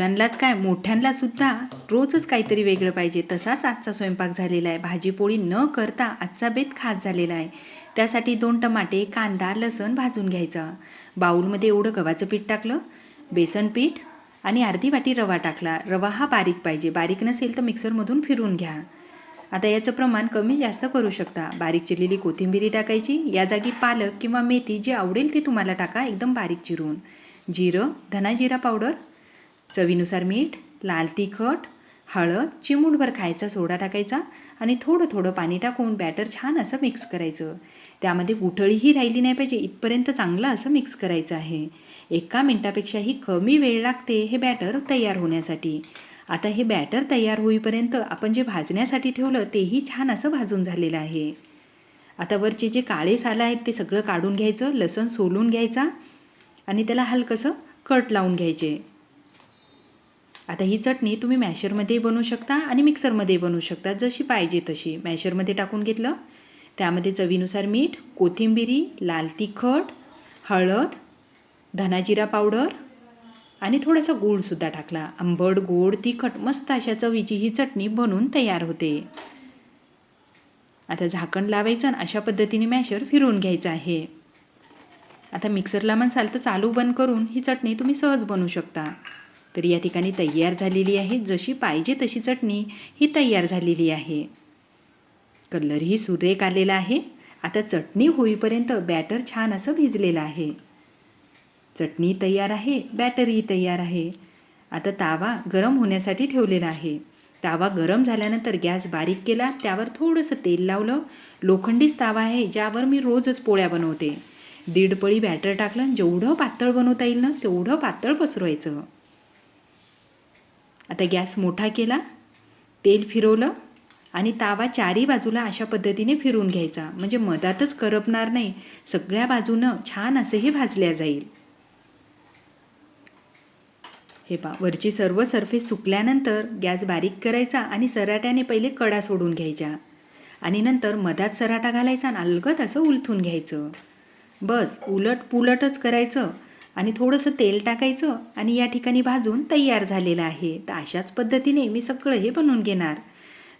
मुलांनाच काय मोठ्यांनासुद्धा रोजच काहीतरी वेगळं पाहिजे. तसाच आजचा स्वयंपाक झालेला आहे. भाजीपोळी न करता आजचा बेत खास झालेला आहे. त्यासाठी 2 टमाटे, कांदा, लसूण भाजून घ्यायचा. बाऊलमध्ये एवढं गव्हाचं पीठ टाकलं, बेसन पीठ आणि अर्धी वाटी रवा टाकला. रवा हा बारीक पाहिजे. बारीक नसेल तर मिक्सरमधून फिरून घ्या. आता याचं प्रमाण कमी जास्त करू शकता. बारीक चिरलेली कोथिंबीर टाकायची. या जागी पालक किंवा मेथी जे आवडेल ते तुम्हाला टाका, एकदम बारीक चिरून. जिरं, धना जिरा पावडर, चवीनुसार मीठ, लाल तिखट, हळद, चिमूटभर खायचा सोडा टाकायचा आणि थोडं थोडं पाणी टाकून बॅटर छान असं मिक्स करायचं. त्यामध्ये गुठळीही राहिली नाही पाहिजे इथपर्यंत चांगलं असं मिक्स करायचं आहे. 1 मिनिटापेक्षाही कमी वेळ लागते हे बॅटर तयार होण्यासाठी. आता हे बॅटर तयार होईपर्यंत आपण जे भाजण्यासाठी ठेवलं तेही छान असं भाजून झालेलं आहे. आता वरचे जे काळे सालं आहेत ते सगळं काढून घ्यायचं, लसूण सोलून घ्यायचा आणि त्याला हलकंसं कट लावून घ्यायचे. आता ही चटणी तुम्ही मॅशरमध्ये बनवू शकता आणि मिक्सरमध्ये बनवू शकता, जशी पाहिजे तशी. मॅशरमध्ये टाकून घेतलं, त्यामध्ये चवीनुसार मीठ, कोथिंबिरी, लाल तिखट, हळद, धनाजिरा पावडर आणि थोडासा गूळसुद्धा टाकला. आंबट, गोड, तिखट मस्त अशा चवीची ही चटणी बनवून तयार होते. आता झाकण लावायचं आणि अशा पद्धतीने मॅशर फिरवून घ्यायचं आहे. आता मिक्सरला म्हणसाल तर चालू बंद करून ही चटणी तुम्ही सहज बनवू शकता. तर या ठिकाणी तयार झालेली आहे. जशी पाहिजे तशी चटणी ही तयार झालेली आहे. कलरही सुरेख आलेला आहे. आता चटणी होईपर्यंत बॅटर छान असं भिजलेलं आहे. चटणी तयार आहे, बॅटरही तयार आहे. आता तावा गरम होण्यासाठी ठेवलेला आहे. तावा गरम झाल्यानंतर गॅस बारीक केला, त्यावर थोडंसं तेल लावलं. लोखंडीच तावा आहे ज्यावर मी रोजच पोळ्या बनवते. 1.5 पळी बॅटर टाकलं. जेवढं पातळ बनवता येईल ना तेवढं पातळ पसरवायचं. आता गॅस मोठा केला, तेल फिरवलं आणि तावा चारी बाजूला अशा पद्धतीने फिरवून घ्यायचा, म्हणजे मधातच करपणार नाही, सगळ्या बाजूनं छान असेही भाजल्या जाईल. हे पहा, वरची सर्व सरफेस सुकल्यानंतर गॅस बारीक करायचा आणि सराट्याने पहिले कडा सोडून घ्यायच्या आणि नंतर मधात सराटा घालायचा आणि अलगद असं उलथून घ्यायचं. बस उलट पुलटच करायचं आणि थोडंसं तेल टाकायचं आणि या ठिकाणी भाजून तयार झालेलं आहे. तर अशाच पद्धतीने मी सगळं हे बनवून घेणार.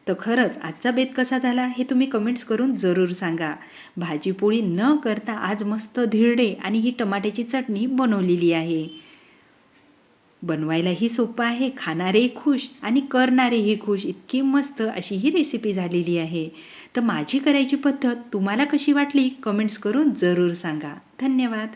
तर खरंच आजचा बेत कसा झाला हे तुम्ही कमेंट्स करून जरूर सांगा. भाजीपोळी न करता आज मस्त धिरडे आणि ही टमाट्याची चटणी बनवलेली आहे. बनवायलाही सोपं आहे, खाणारेही खुश आणि करणारेही खुश. इतकी मस्त अशी ही रेसिपी झालेली आहे. तर माझी करायची पद्धत तुम्हाला कशी वाटली कमेंट्स करून जरूर सांगा. धन्यवाद.